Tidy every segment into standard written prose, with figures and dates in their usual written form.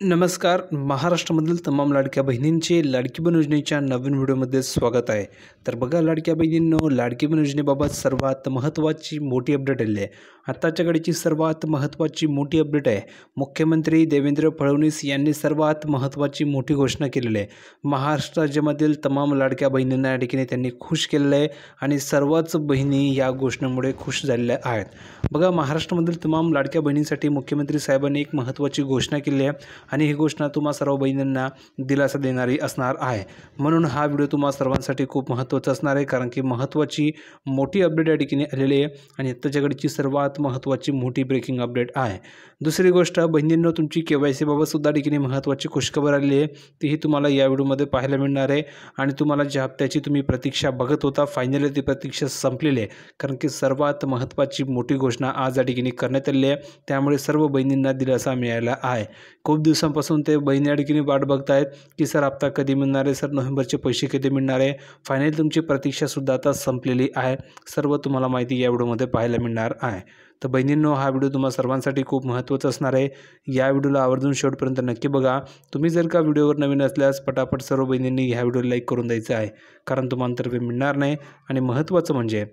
नमस्कार. महाराष्ट्रामधील तमाम लाडक्या बहिणींचे लाडकी बहीण योजनेच्या नवीन व्हिडिओमध्ये स्वागत आहे. तर बघा लाडक्या बहिणींनो, लाडकी बहीण योजनेबाबत सर्वात महत्त्वाची मोठी अपडेट आली आहे. आत्ताच्या घडीची सर्वात महत्त्वाची मोठी अपडेट आहे. मुख्यमंत्री देवेंद्र फडणवीस यांनी सर्वात महत्त्वाची मोठी घोषणा केलेली आहे. महाराष्ट्र राज्यामधील तमाम लाडक्या बहिणींना या ठिकाणी त्यांनी खुश केलेलं आहे आणि सर्वच बहिणी या घोषणेमुळे खुश झालेल्या आहेत. बघा, महाराष्ट्रामधील तमाम लाडक्या बहिणींसाठी मुख्यमंत्री साहेबांनी एक महत्त्वाची घोषणा केली आहे आणि ही घोषणा तुम्हा सर्व बहिणींना दिलासा देणारी असणार आहे. म्हणून हा व्हिडिओ तुम्हा सर्वांसाठी खूप महत्त्वाचा असणार आहे, कारण की महत्त्वाची मोठी अपडेट या ठिकाणी आलेली आहे आणि आत्ताच्या घडीची सर्वात महत्त्वाची मोठी ब्रेकिंग अपडेट आहे. दुसरी गोष्ट बहिणींनो, तुमची KYC बाबत सुद्धा ठिकाणी महत्त्वाची खुशखबर आलेली आहे. तीही तुम्हाला या व्हिडिओमध्ये पाहायला मिळणार आहे आणि तुम्हाला ज्या हप्त्याची तुम्ही प्रतीक्षा बघत होता, फायनली ती प्रतीक्षा संपलेली आहे, कारण की सर्वात महत्त्वाची मोठी घोषणा आज या ठिकाणी करण्यात आलेली आहे. त्यामुळे सर्व बहिणींना दिलासा मिळाला आहे. खूप दिवसांपासून ते बहिणी या ठिकाणी वाट बघत आहेत की सर हप्ता कधी मिळणार आहे, सर नोव्हेंबरचे पैसे कधी मिळणार आहे. फायनली तुमची प्रतीक्षासुद्धा आता संपलेली आहे. सर्व तुम्हाला माहिती या व्हिडिओमध्ये पाहायला मिळणार आहे. तर बहिणींनो, हा व्हिडिओ तुम्हा सर्वांसाठी खूप महत्त्वाचा असणार आहे. या व्हिडिओला आवर्जून शेवटपर्यंत नक्की बघा. तुम्ही जर का व्हिडिओवर नवीन असल्यास पटापट सर्व बहिणींनी ह्या व्हिडिओला लाईक करून द्यायचं आहे, कारण तुम्हाला अंतर्वे मिळणार नाही. आणि महत्त्वाचं म्हणजे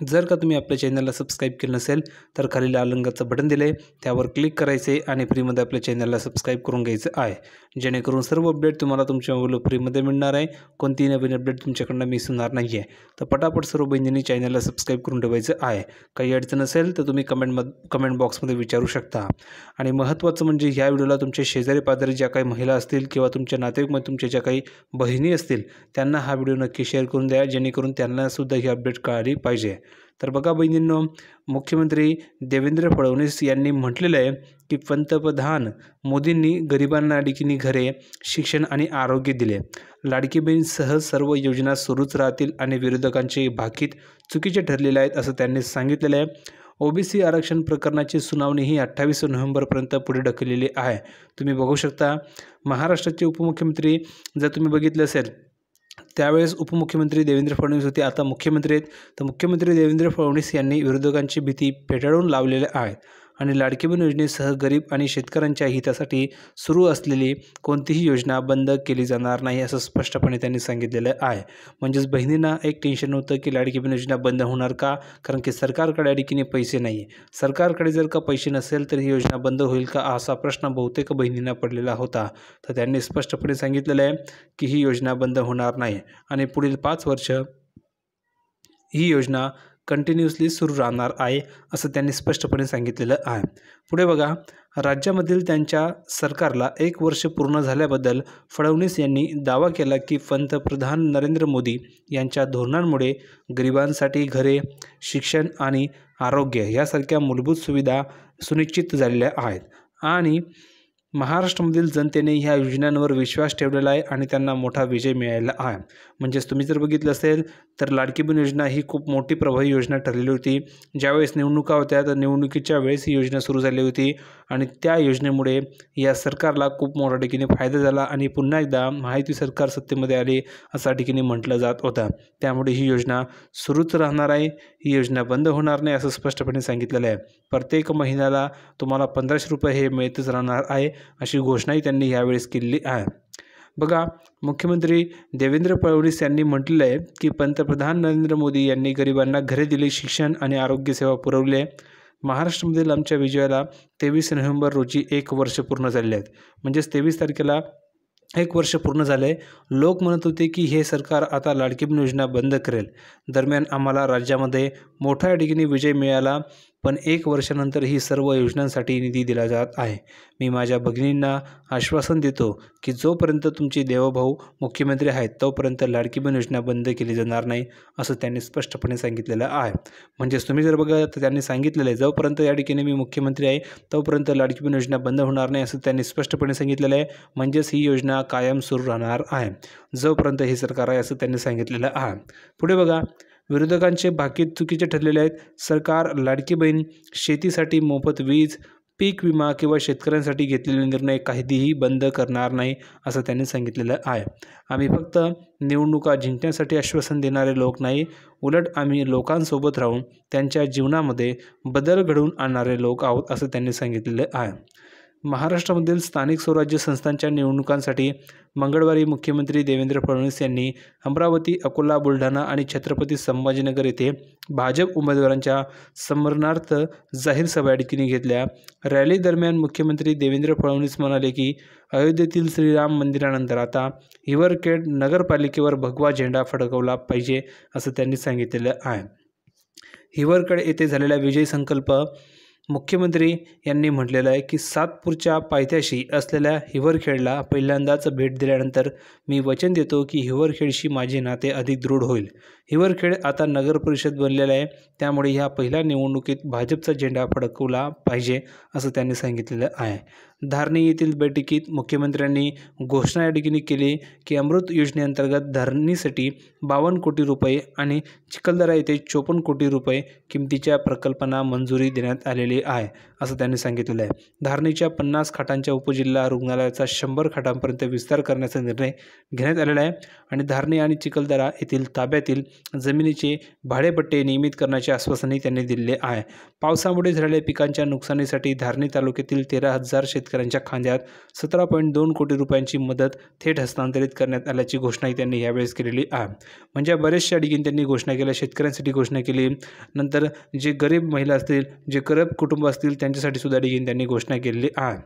जर का तुम्ही आपल्या चॅनलला सबस्क्राईब केलं नसेल तर खाली लाल रंगाचं बटन दिलं आहे, त्यावर क्लिक करायचे आणि फ्रीमध्ये आपल्या चॅनलला सबस्क्राईब करून घ्यायचं आहे, जेणेकरून सर्व अपडेट तुम्हाला तुमच्या मोबाईलवर फ्रीमध्ये मिळणार आहे. कोणतीही नवीन अपडेट तुमच्याकडनं मिस होणार नाही आहे. तर पटापट सर्व बहिणींनी चॅनलला सबस्क्राईब करून ठेवायचं आहे. काही अडचण असेल तर तुम्ही कमेंट बॉक्समध्ये विचारू शकता. आणि महत्त्वाचं म्हणजे ह्या व्हिडिओला तुमच्या शेजारी पाजारी ज्या काही महिला असतील किंवा तुमच्या नातेवाईकमध्ये तुमच्या ज्या काही बहिणी असतील त्यांना हा व्हिडिओ नक्की शेअर करून द्या, जेणेकरून त्यांनासुद्धा ही अपडेट कळाली पाहिजे. तर बघा बहिणींनो, मुख्यमंत्री देवेंद्र फडणवीस यांनी म्हटलेलं आहे की पंतप्रधान मोदींनी गरिबांना ठिकाणी घरे, शिक्षण आणि आरोग्य दिले. लाडकी बहीणसह सर्व योजना सुरूच राहतील आणि विरोधकांचे भाकीत चुकीचे ठरलेले आहेत असं त्यांनी सांगितलेलं आहे. OBC आरक्षण प्रकरणाची सुनावणी ही 28 नोव्हेंबरपर्यंत पुढे ढकललेली आहे. तुम्ही बघू शकता, महाराष्ट्राचे उपमुख्यमंत्री जर तुम्ही बघितलं असेल त्यावेळेस उपमुख्यमंत्री देवेंद्र फडणवीस होते, आता मुख्यमंत्री आहेत. तर मुख्यमंत्री देवेंद्र फडणवीस यांनी विरोधकांची भीती फेटाळून लावलेल्या आहेत आणि लाडकी बहीण योजनेसह गरीब आणि शेतकऱ्यांच्या हितासाठी सुरू असलेली कोणतीही योजना बंद केली जाणार नाही असं स्पष्टपणे त्यांनी सांगितलेलं आहे. म्हणजेच बहिणींना एक टेन्शन होतं की लाडकी बहीण योजना बंद होणार का, कारण की सरकारकडे या ठिकाणी पैसे नाही आहे. सरकारकडे जर का पैसे नसेल तर ही योजना बंद होईल का, असा प्रश्न बहुतेक बहिणींना पडलेला होता. तर त्यांनी स्पष्टपणे सांगितलेलं आहे की ही योजना बंद होणार नाही आणि पुढील 5 वर्ष ही योजना कंटिन्युअसली सुरू राहणार आहे असं त्यांनी स्पष्टपणे सांगितलेलं आहे. पुढे बघा, राज्यामधील त्यांच्या सरकारला 1 वर्ष पूर्ण झाल्याबद्दल फडणवीस यांनी दावा केला की पंतप्रधान नरेंद्र मोदी यांच्या धोरणांमुळे गरिबांसाठी घरे, शिक्षण आणि आरोग्य यासारख्या मूलभूत सुविधा सुनिश्चित झालेल्या आहेत आणि महाराष्ट्रामधील जनतेने ह्या योजनांवर विश्वास ठेवलेला आहे आणि त्यांना मोठा विजय मिळालेला आहे. म्हणजेच तुम्ही जर बघितलं असेल तर लाडकी बहीण योजना ही खूप मोठी प्रभावी योजना ठरलेली होती. ज्यावेळेस निवडणुका होत्या तर निवडणुकीच्या वेळेस ही योजना सुरू झाली होती आणि त्या योजनेमुळे या सरकारला खूप मोठ्या ठिकाणी फायदा झाला आणि पुन्हा एकदा महायुती सरकार सत्तेमध्ये आले असा ठिकाणी म्हटलं जात होतं. त्यामुळे ही योजना सुरूच राहणार आहे, ही योजना बंद होणार नाही असं स्पष्टपणे सांगितलेलं आहे. प्रत्येक महिन्याला तुम्हाला 1500 रुपये हे मिळतच राहणार आहे अशी घोषणाही त्यांनी यावेळेस केलेली आहे. बघा, मुख्यमंत्री देवेंद्र फडणवीस यांनी म्हटलेलं आहे की पंतप्रधान नरेंद्र मोदी यांनी गरिबांना घरे दिली, शिक्षण आणि आरोग्य सेवा पुरवली. महाराष्ट्रामधील आमच्या विजयाला 23 नोव्हेंबर रोजी 1 वर्ष पूर्ण झालेले आहेत. म्हणजेच 23 तारखेला 1 वर्ष पूर्ण झालं आहे. लोक म्हणत होते की हे सरकार आता लाडकी बहीण योजना बंद करेल. दरम्यान आम्हाला राज्यामध्ये मोठ्या ठिकाणी विजय मिळाला, पण 1 वर्षानंतर ही सर्व योजनांसाठी निधी दिला जात आहे. मी माझ्या भगिनींना आश्वासन देतो की जोपर्यंत तुमचे देवभाऊ मुख्यमंत्री आहेत तोपर्यंत लाडकी बहीण योजना बंद केली जाणार नाही असं त्यांनी स्पष्टपणे सांगितलेलं आहे. म्हणजेच तुम्ही जर बघा तर त्यांनी सांगितलेलं आहे जोपर्यंत या ठिकाणी मी मुख्यमंत्री आहे तोपर्यंत लाडकी बहीण योजना बंद होणार नाही असं त्यांनी स्पष्टपणे सांगितलेलं आहे. म्हणजेच ही योजना कायम सुरू राहणार आहे जोपर्यंत हे सरकार आहे असं त्यांनी सांगितलेलं आहे. पुढे बघा, विरोधकांचे भाकीत चुकीचे ठरलेले आहेत. सरकार लाडकी बहीण, शेतीसाठी मोफत वीज, पीक विमा किंवा शेतकऱ्यांसाठी घेतलेले निर्णय काहीही बंद करणार नाही असं त्यांनी सांगितलेलं आहे. आम्ही फक्त निवडणुका जिंकण्यासाठी आश्वासन देणारे लोक नाही, उलट आम्ही लोकांसोबत राहून त्यांच्या जीवनामध्ये बदल घडवून आणणारे लोक आहोत असं त्यांनी सांगितलेलं आहे. महाराष्ट्रामधील स्थानिक स्वराज्य संस्थांच्या निवडणुकांसाठी मंगळवारी मुख्यमंत्री देवेंद्र फडणवीस यांनी अमरावती, अकोला, बुलढाणा आणि छत्रपती संभाजीनगर येथे भाजप उमेदवारांच्या समरनार्थ जाहीर सभा ठिकाणी घेतल्या। रॅली दरम्यान मुख्यमंत्री देवेंद्र फडणवीस म्हणाले की अयोध्येतील श्रीराम मंदिरानंतर आता हिवरखेड नगरपालिकेवर भगवा झेंडा फडकवला पाहिजे असं त्यांनी सांगितलेलं आहे। हिवरखेड येथे झालेला विजय संकल्प मुख्यमंत्री यांनी म्हटलेलं आहे की सातपूरच्या पायथ्याशी असलेल्या हिवरखेडला पहिल्यांदाच भेट दिल्यानंतर मी वचन देतो की हिवरखेडशी माझे नाते अधिक दृढ होईल। हिवरखेड आता नगर परिषद बनलेलं आहे, त्यामुळे ह्या पहिल्या निवडणुकीत भाजपचा झेंडा फडकवला पाहिजे असं त्यांनी सांगितलेलं आहे। धारणी येथील बैठकीत मुख्यमंत्र्यांनी घोषणा या ठिकाणी केली की अमृत योजनेअंतर्गत धारणीसाठी 52 कोटी रुपये आणि चिखलदरा येथे 54 कोटी रुपये किमतीच्या प्रकल्पांना मंजुरी देण्यात आलेली आहे असं त्यांनी सांगितलेलं आहे। धारणीच्या 50 खाटांच्या उपजिल्हा रुग्णालयाचा 100 खाटांपर्यंत विस्तार करण्याचा निर्णय घेण्यात आलेला आहे आणि धारणी आणि चिखलदरा येथील ताब्यातील जमिनीचे भाडेपट्टे नियमित करण्याचे आश्वासनही त्यांनी दिले आहे। पावसामुळे झालेल्या पिकांच्या नुकसानीसाठी धारणी तालुक्यातील 13,000 शेतकऱ्यांच्या खांद्यात 17.2 कोटी रुपयांची मदत थेट हस्तांतरित करण्यात आल्याची घोषणाही त्यांनी यावेळेस केलेली आहे। म्हणजे बरेचशा ठिकाणी त्यांनी घोषणा केल्या, शेतकऱ्यांसाठी घोषणा केली, नंतर जे गरीब महिला असतील, जे गरीब कुटुंब असतील त्यांच्यासाठी सुद्धा ठिकाणी त्यांनी घोषणा केलेली आहे।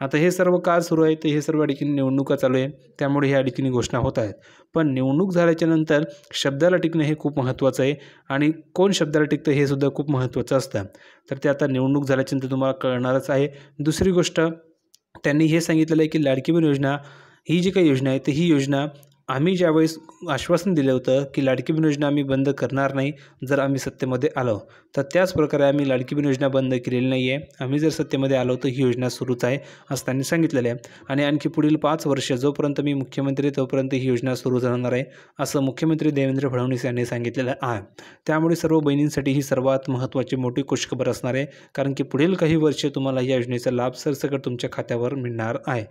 आता हे सर्व का सुरू आहे, तर हे सर्व ठिकाणी निवडणुका चालू आहे, त्यामुळे ह्या ठिकाणी घोषणा होत आहेत। पण निवडणूक झाल्याच्या नंतर शब्दाला टिकणं हे खूप महत्त्वाचं आहे आणि कोण शब्दाला टिकतं हे सुद्धा खूप महत्त्वाचं असतं। तर ते आता निवडणूक झाल्याच्या नंतर तुम्हाला कळणारच आहे। दुसरी गोष्ट त्यांनी हे सांगितलेलं आहे की लाडकी बहीण योजना ही जी काही योजना आहे, तर ही योजना आम्ही ज्यावेळेस आश्वासन दिलं होतं की लाडकी बहीण योजना आम्ही बंद करणार नाही जर आम्ही सत्तेमध्ये आलो, तर त्याच प्रकारे आम्ही लाडकी बहीण योजना बंद केलेली नाही आहे। आम्ही जर सत्तेमध्ये आलो तर ही योजना सुरूच आहे असं त्यांनी सांगितलेलं आहे आणि आणखी पुढील 5 वर्ष जोपर्यंत मी मुख्यमंत्री तोपर्यंत ही योजना सुरू राहणार आहे असं मुख्यमंत्री देवेंद्र फडणवीस यांनी सांगितलेलं आहे। त्यामुळे सर्व बहिणींसाठी ही सर्वात महत्त्वाची मोठी खुशखबर असणार आहे, कारण की पुढील काही वर्षे तुम्हाला या योजनेचा लाभ सरसकट तुमच्या खात्यावर मिळणार आहे।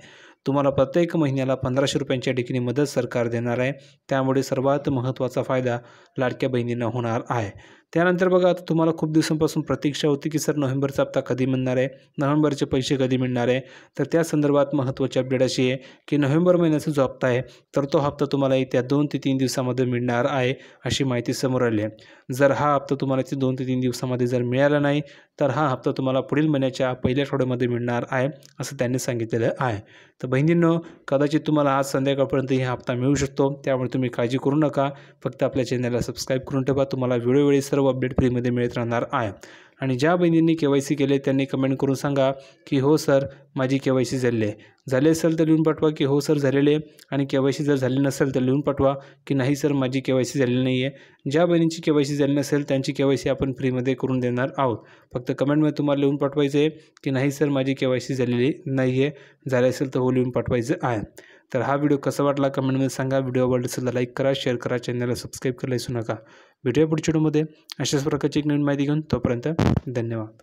तुम्हाला प्रत्येक महिन्याला 1500 रुपयांच्या ठिकाणी मदत सरकार देणार आहे, त्यामुळे सर्वात महत्त्वाचा फायदा लाडक्या बहिणींना होणार आहे। त्यानंतर बघा, आता तुम्हाला खूप दिवसांपासून प्रतीक्षा होती की सर नोव्हेंबरचा हप्ता कधी मिळणार आहे, नोव्हेंबरचे पैसे कधी मिळणार आहे, तर त्या संदर्भात महत्त्वाची अपडेट अशी आहे की नोव्हेंबर महिन्याचा जो हप्ता आहे तर तो हप्ता तुम्हाला येत्या 2 ते 3 दिवसामध्ये मिळणार आहे अशी माहिती समोर आली आहे। जर हा हप्ता तुम्हाला 2 ते 3 दिवसामध्ये जर मिळाला नाही तर हा हप्ता तुम्हाला पुढील महिन्याच्या पहिल्या आठवड्यामध्ये मिळणार आहे असं त्यांनी सांगितलेलं आहे। तर बहिणींनो, कदाचित तुम्हाला आज संध्याकाळपर्यंत हा हप्ता मिळू शकतो, त्यामुळे तुम्ही काळजी करू नका। फक्त आपल्या चॅनलला सबस्क्राईब करून ठेवा, तुम्हाला वेळोवेळी सर्व अपडेट फ्रीमध्ये मिळत राहणार आहे। आणि ज्या बहिणींनी KYC केले त्यांनी कमेंट करून सांगा की हो सर माझी KYC झाली असेल तर लिहून पाठवा की हो सर झालेले, आणि KYC जर झाली नसेल तर लिहून पाठवा की नाही सर माझी KYC झालेली नाही आहे। ज्या बहिणींची KYC झाली नसेल त्यांची KYC आपण फ्रीमध्ये करून देणार आहोत। फक्त कमेंटमध्ये तुम्हाला लिहून पाठवायचं आहे की नाही सर माझी KYC झालेली नाही आहे, झाले असेल तर हो लिहून पाठवायचं आहे। तर हा व्हिडिओ कसा वाटला कमेंटमध्ये सांगा। व्हिडिओ आवडला असेल तर लाईक करा, शेअर करा, चॅनलला सबस्क्राईब करायला विसरू नका। भेटूया पुढच्या व्हिडिओमध्ये अशाच प्रकारची एक नवीन माहिती घेऊन, तोपर्यंत धन्यवाद।